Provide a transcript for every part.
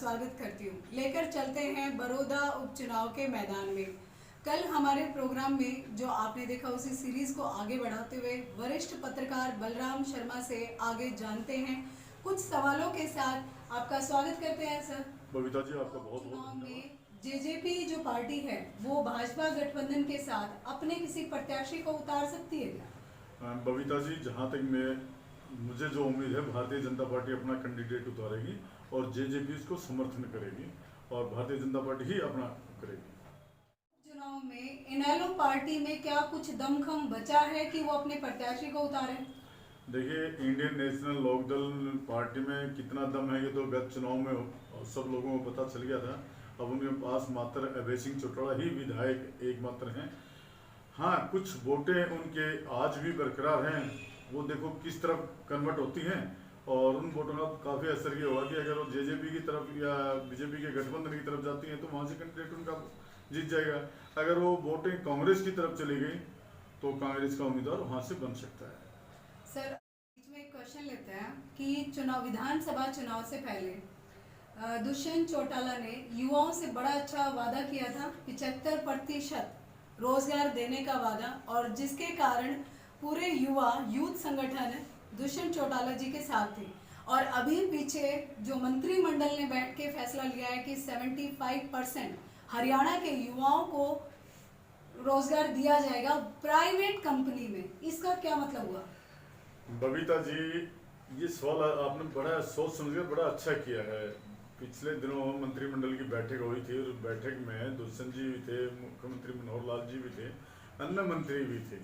स्वागत करती हूँ। लेकर चलते हैं बड़ौदा उपचुनाव के मैदान में। कल हमारे प्रोग्राम में जो आपने देखा उसी सीरीज को आगे बढ़ाते हुए वरिष्ठ पत्रकार बलराम शर्मा से आगे जानते हैं कुछ सवालों के साथ। आपका स्वागत करते हैं सर। बबीता जी, आपका बहुत बहुत चुनाव में धन्यवाद। जेजेपी जो पार्टी है वो भाजपा गठबंधन के साथ अपने किसी प्रत्याशी को उतार सकती है क्या? बबीता जी, जहाँ तक मुझे जो उम्मीद है, भारतीय जनता पार्टी अपना कैंडिडेट उतारेगी और जेजेपी इसको समर्थन करेगी और भारतीय जनता पार्टी ही अपना करेगी। चुनाव में इनेलो पार्टी में क्या कुछ दमखम बचा है कि वो अपने प्रत्याशी को उतारे? देखिए, इंडियन नेशनल लोकदल पार्टी में कितना दम है ये तो गत चुनाव में सब लोगों को पता चल गया था। अब उनके पास मात्र अभय सिंह चौटाला ही विधायक एकमात्र हैं। हाँ, कुछ वोटें उनके आज भी बरकरार हैं, वो देखो किस तरफ कन्वर्ट होती हैं और उन वोटों का काफ़ी असर ये होगा कि अगर वो जेजेपी की तरफ या बीजेपी के गठबंधन की तरफ जाती हैं तो वहाँ से कैंडिडेट उनका जीत जाएगा। अगर वो वोटें कांग्रेस की तरफ चली गई तो कांग्रेस का उम्मीदवार वहाँ से बन सकता है। सर, बीच में एक क्वेश्चन लेते हैं कि विधानसभा चुनाव से पहले दुष्यंत चौटाला ने युवाओं से बड़ा अच्छा वादा किया था, 75% रोजगार देने का वादा, और जिसके कारण पूरे यूथ संगठन दुष्यंत चौटाला जी के साथ थे। और अभी पीछे जो मंत्रिमंडल ने बैठ के फैसला लिया है कि 75% हरियाणा के युवाओं को रोजगार दिया जाएगा प्राइवेट कंपनी में, इसका क्या मतलब हुआ? बबीता जी, ये सवाल आपने बड़ा सोच समझकर बड़ा अच्छा किया है। पिछले दिनों मंत्रिमंडल की बैठक हुई थी और बैठक में दुष्यंत जी भी थे, मुख्यमंत्री मनोहर लाल जी भी थे, अन्य मंत्री भी थे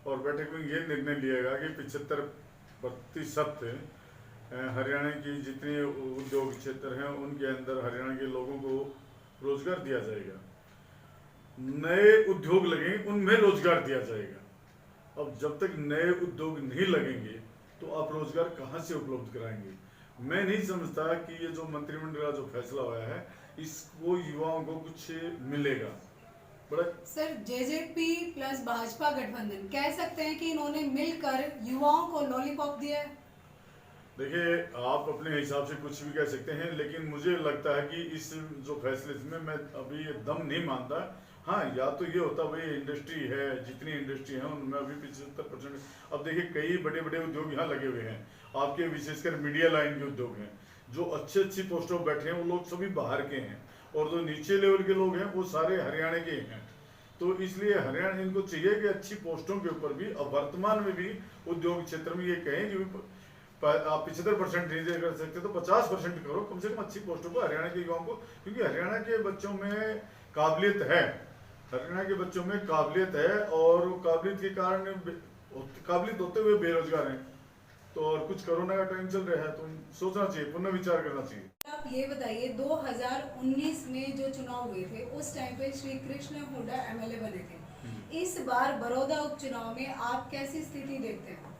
और बैठक में ये निर्णय लिया गया कि 75% हरियाणा की जितने उद्योग क्षेत्र हैं उनके अंदर हरियाणा के लोगों को रोजगार दिया जाएगा। नए उद्योग लगेंगे उनमें रोजगार दिया जाएगा। अब जब तक नए उद्योग नहीं लगेंगे तो आप रोजगार कहाँ से उपलब्ध कराएंगे? मैं नहीं समझता कि ये जो मंत्रिमंडल का जो फैसला हुआ है इसको युवाओं को कुछ मिलेगा। बड़ा सर, जेजेपी प्लस भाजपा गठबंधन कह सकते हैं कि इन्होंने मिलकर युवाओं को लॉलीपॉप दिया है? देखिए, आप अपने हिसाब से कुछ भी कह सकते हैं, लेकिन मुझे लगता है कि इस जो फैसले में मैं अभी दम नहीं मानता। हाँ, या तो ये होता भाई इंडस्ट्री है, जितनी इंडस्ट्री है उनमें अभी 75%। अब देखिए, कई बड़े बड़े उद्योग यहाँ लगे हुए हैं, आपके विशेषकर मीडिया लाइन के उद्योग हैं। जो अच्छी पोस्टों पर बैठे हैं वो लोग सभी बाहर के हैं और जो नीचे लेवल के लोग हैं वो सारे हरियाणा के हैं। तो इसलिए हरियाणा इनको चाहिए कि अच्छी पोस्टों के ऊपर भी, अब वर्तमान में भी उद्योग क्षेत्र में ये कहें कि आप 75% नहीं कर सकते तो 50% करो, कम से कम अच्छी पोस्टों पर हरियाणा के युवाओं को, क्योंकि हरियाणा के बच्चों में काबिलियत है। हरियाणा के बच्चों में काबिलियत है और काबिलियत के कारण काबिलियत होते हुए बेरोजगार हैं। तो और कुछ कोरोना का टाइम चल रहा है तो सोचना चाहिए, पुनर्विचार करना चाहिए। आप ये बताइए, 2019 में जो चुनाव हुए थे उस टाइम पे श्री कृष्ण हुड्डा एमएलए बने थे। इस बार बड़ौदा उपचुनाव में आप कैसी स्थिति देखते हैं?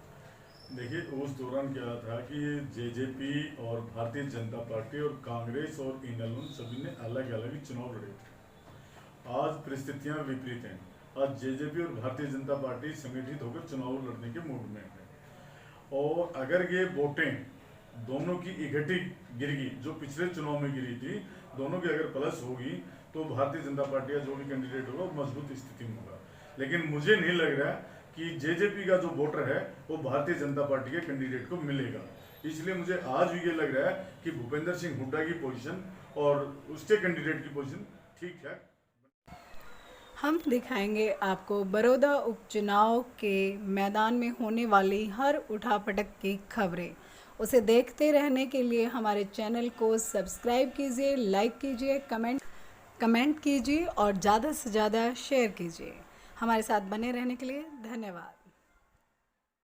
देखिए, उस दौरान क्या था कि जेजेपी और भारतीय जनता पार्टी और कांग्रेस और इनेलो सभी ने अलग अलग चुनाव लड़े थे। आज परिस्थितियां विपरीत हैं। आज जेजेपी और भारतीय जनता पार्टी संगठित होकर चुनाव लड़ने के मूड में है और अगर ये वोटें दोनों की इकट्ठी गिरेगी जो पिछले चुनाव में गिरी थी, दोनों की अगर प्लस होगी तो भारतीय जनता पार्टी का जो भी कैंडिडेट होगा वो मजबूत स्थिति में होगा। लेकिन मुझे नहीं लग रहा कि जेजेपी का जो वोटर है वो भारतीय जनता पार्टी के कैंडिडेट को मिलेगा। इसलिए मुझे आज भी ये लग रहा है कि भूपेंद्र सिंह हुड्डा की पोजीशन और उसके कैंडिडेट की पोजीशन ठीक है। हम दिखाएंगे आपको बड़ौदा उपचुनाव के मैदान में होने वाली हर उठापटक की खबरें। उसे देखते रहने के लिए हमारे चैनल को सब्सक्राइब कीजिए, लाइक कीजिए, कमेंट कीजिए और ज़्यादा से ज़्यादा शेयर कीजिए। हमारे साथ बने रहने के लिए धन्यवाद।